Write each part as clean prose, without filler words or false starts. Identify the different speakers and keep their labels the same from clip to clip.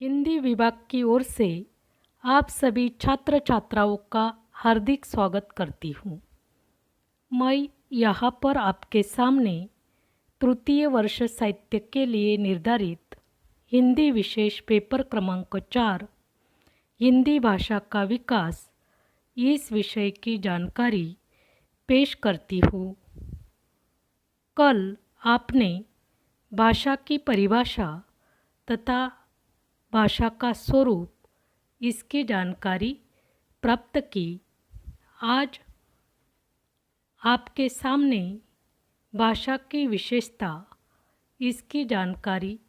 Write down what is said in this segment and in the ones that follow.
Speaker 1: हिंदी विभाग की ओर से आप सभी छात्र छात्राओं का हार्दिक स्वागत करती हूँ। मैं यहाँ पर आपके सामने तृतीय वर्ष साहित्य के लिए निर्धारित हिंदी विशेष पेपर क्रमांक 4 हिंदी भाषा का विकास इस विषय की जानकारी पेश करती हूँ। कल आपने भाषा की परिभाषा तथा भाषा का स्वरूप इसकी जानकारी प्राप्त की। आज आपके सामने भाषा की विशेषता इसकी जानकारी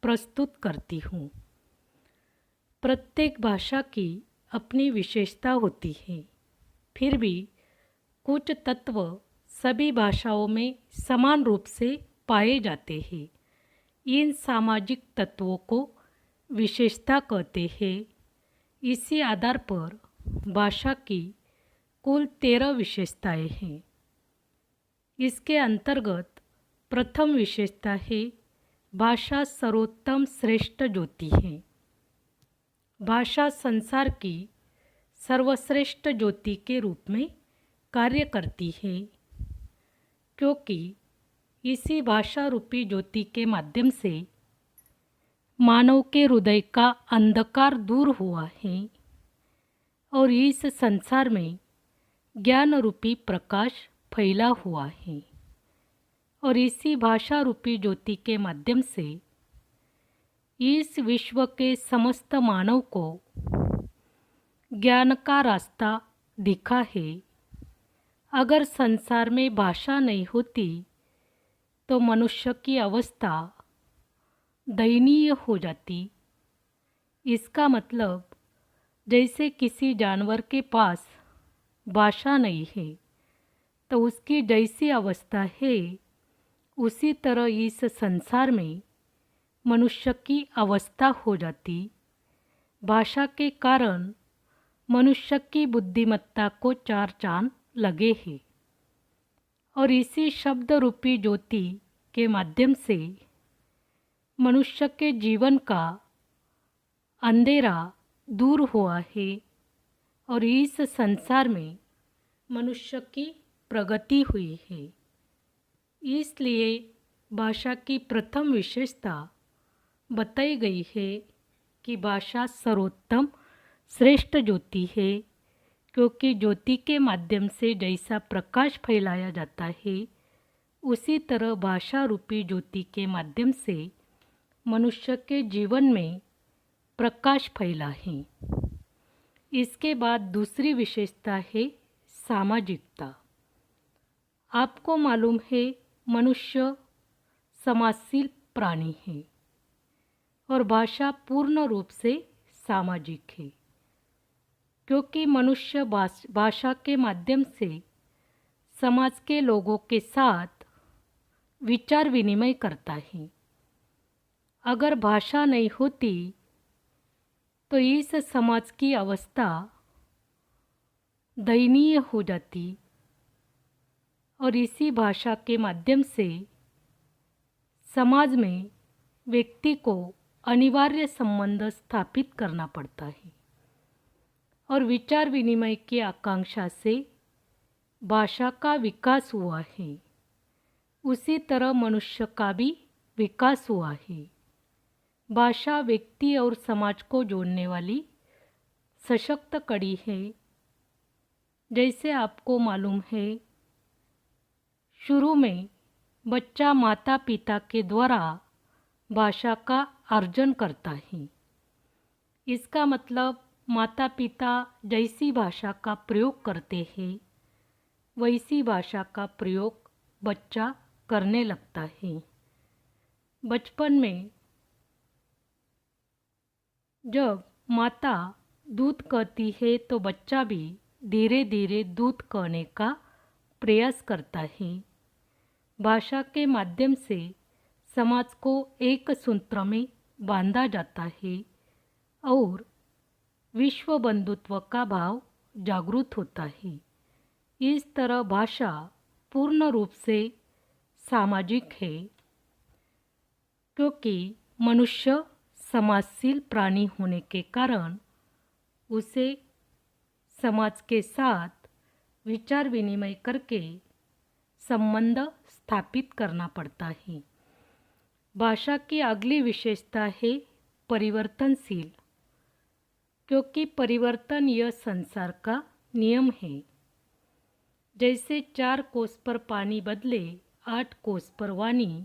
Speaker 1: प्रस्तुत करती हूँ। प्रत्येक भाषा की अपनी विशेषता होती है, फिर भी कुछ तत्व सभी भाषाओं में समान रूप से पाए जाते हैं। इन सामाजिक तत्वों को विशेषता कहते हैं। इसी आधार पर भाषा की कुल 13 विशेषताएं हैं। इसके अंतर्गत प्रथम विशेषता है भाषा सर्वोत्तम श्रेष्ठ ज्योति है। भाषा संसार की सर्वश्रेष्ठ ज्योति के रूप में कार्य करती है, क्योंकि इसी भाषा रूपी ज्योति के माध्यम से मानव के हृदय का अंधकार दूर हुआ है और इस संसार में ज्ञान रूपी प्रकाश फैला हुआ है। और इसी भाषा रूपी ज्योति के माध्यम से इस विश्व के समस्त मानव को ज्ञान का रास्ता दिखा है। अगर संसार में भाषा नहीं होती तो मनुष्य की अवस्था दयनीय हो जाती। इसका मतलब जैसे किसी जानवर के पास भाषा नहीं है तो उसकी जैसी अवस्था है, उसी तरह इस संसार में मनुष्य की अवस्था हो जाती। भाषा के कारण मनुष्य की बुद्धिमत्ता को 4 चांद लगे हैं और इसी शब्द रूपी ज्योति के माध्यम से मनुष्य के जीवन का अंधेरा दूर हुआ है और इस संसार में मनुष्य की प्रगति हुई है। इसलिए भाषा की प्रथम विशेषता बताई गई है कि भाषा सर्वोत्तम श्रेष्ठ ज्योति है, क्योंकि ज्योति के माध्यम से जैसा प्रकाश फैलाया जाता है, उसी तरह भाषा रूपी ज्योति के माध्यम से मनुष्य के जीवन में प्रकाश फैला है। इसके बाद दूसरी विशेषता है सामाजिकता। आपको मालूम है मनुष्य समाजशील प्राणी है और भाषा पूर्ण रूप से सामाजिक है, क्योंकि मनुष्य भाषा के माध्यम से समाज के लोगों के साथ विचार विनिमय करता है। अगर भाषा नहीं होती तो इस समाज की अवस्था दयनीय हो जाती और इसी भाषा के माध्यम से समाज में व्यक्ति को अनिवार्य संबंध स्थापित करना पड़ता है और विचार विनिमय की आकांक्षा से भाषा का विकास हुआ है। उसी तरह मनुष्य का भी विकास हुआ है। भाषा व्यक्ति और समाज को जोड़ने वाली सशक्त कड़ी है। जैसे आपको मालूम है, शुरू में बच्चा माता पिता के द्वारा भाषा का अर्जन करता है। इसका मतलब माता पिता जैसी भाषा का प्रयोग करते हैं, वैसी भाषा का प्रयोग बच्चा करने लगता है। बचपन में जब माता दूध कहती है तो बच्चा भी धीरे धीरे दूध कहने का प्रयास करता है। भाषा के माध्यम से समाज को एक सूत्र में बांधा जाता है और विश्व बंधुत्व का भाव जागृत होता है। इस तरह भाषा पूर्ण रूप से सामाजिक है, क्योंकि मनुष्य समाजशील प्राणी होने के कारण उसे समाज के साथ विचार विनिमय करके संबंध स्थापित करना पड़ता है। भाषा की अगली विशेषता है परिवर्तनशील, क्योंकि परिवर्तन यह संसार का नियम है। जैसे 4 कोस पर पानी बदले 8 कोस पर वाणी,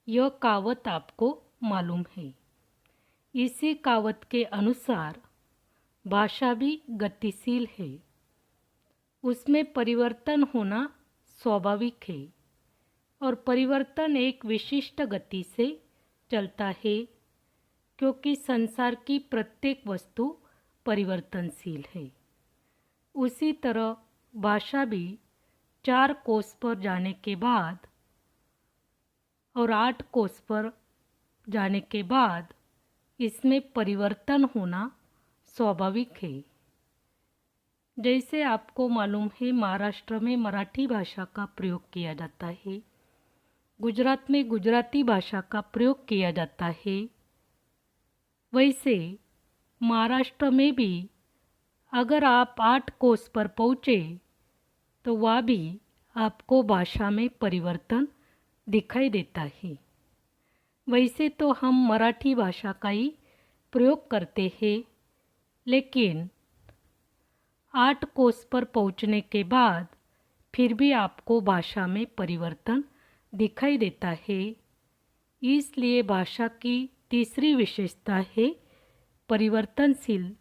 Speaker 1: यह कहावत आपको मालूम है। इसी कहावत के अनुसार भाषा भी गतिशील है, उसमें परिवर्तन होना स्वाभाविक है और परिवर्तन एक विशिष्ट गति से चलता है, क्योंकि संसार की प्रत्येक वस्तु परिवर्तनशील है। उसी तरह भाषा भी 4 कोस पर जाने के बाद और 8 कोस पर जाने के बाद इसमें परिवर्तन होना स्वाभाविक है। जैसे आपको मालूम है, महाराष्ट्र में मराठी भाषा का प्रयोग किया जाता है, गुजरात में गुजराती भाषा का प्रयोग किया जाता है। वैसे महाराष्ट्र में भी अगर आप 8 कोस पर पहुँचे तो वह भी आपको भाषा में परिवर्तन दिखाई देता है। वैसे तो हम मराठी भाषा का ही प्रयोग करते हैं, लेकिन 8 कोस पर पहुँचने के बाद फिर भी आपको भाषा में परिवर्तन दिखाई देता है। इसलिए भाषा की तीसरी विशेषता है परिवर्तनशील,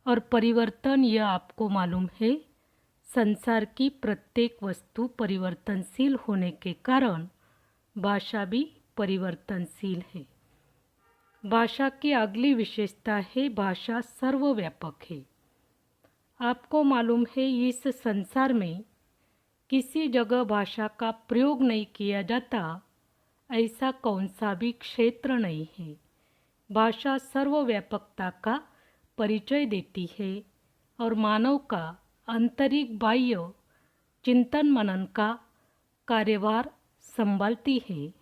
Speaker 1: और परिवर्तन यह आपको मालूम है, संसार की प्रत्येक वस्तु परिवर्तनशील होने के कारण भाषा भी परिवर्तनशील है। भाषा की अगली विशेषता है भाषा सर्वव्यापक है। आपको मालूम है, इस संसार में किसी जगह भाषा का प्रयोग नहीं किया जाता, ऐसा कौन सा भी क्षेत्र नहीं है। भाषा सर्वव्यापकता का परिचय देती है और मानव का आंतरिक बाह्य चिंतन मनन का कार्यभार संभालती है।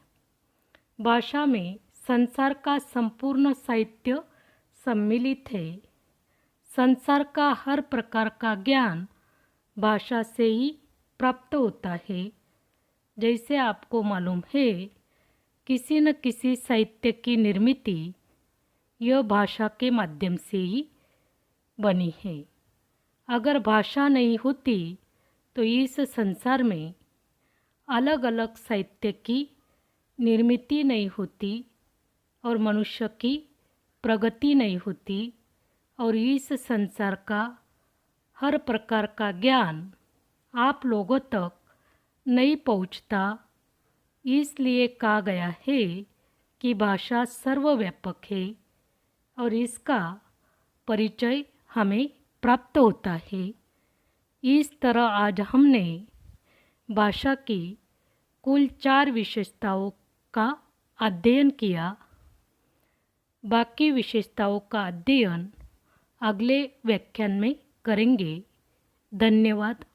Speaker 1: भाषा में संसार का संपूर्ण साहित्य सम्मिलित है। संसार का हर प्रकार का ज्ञान भाषा से ही प्राप्त होता है। जैसे आपको मालूम है, किसी न किसी साहित्य की निर्मिति यह भाषा के माध्यम से ही बनी है। अगर भाषा नहीं होती तो इस संसार में अलग अलग साहित्य की निर्मिति नहीं होती और मनुष्य की प्रगति नहीं होती और इस संसार का हर प्रकार का ज्ञान आप लोगों तक नहीं पहुंचता। इसलिए कहा गया है कि भाषा सर्वव्यापक है और इसका परिचय हमें प्राप्त होता है। इस तरह आज हमने भाषा की कुल 4 विशेषताओं का अध्ययन किया। बाकी विशेषताओं का अध्ययन अगले व्याख्यान में करेंगे। धन्यवाद।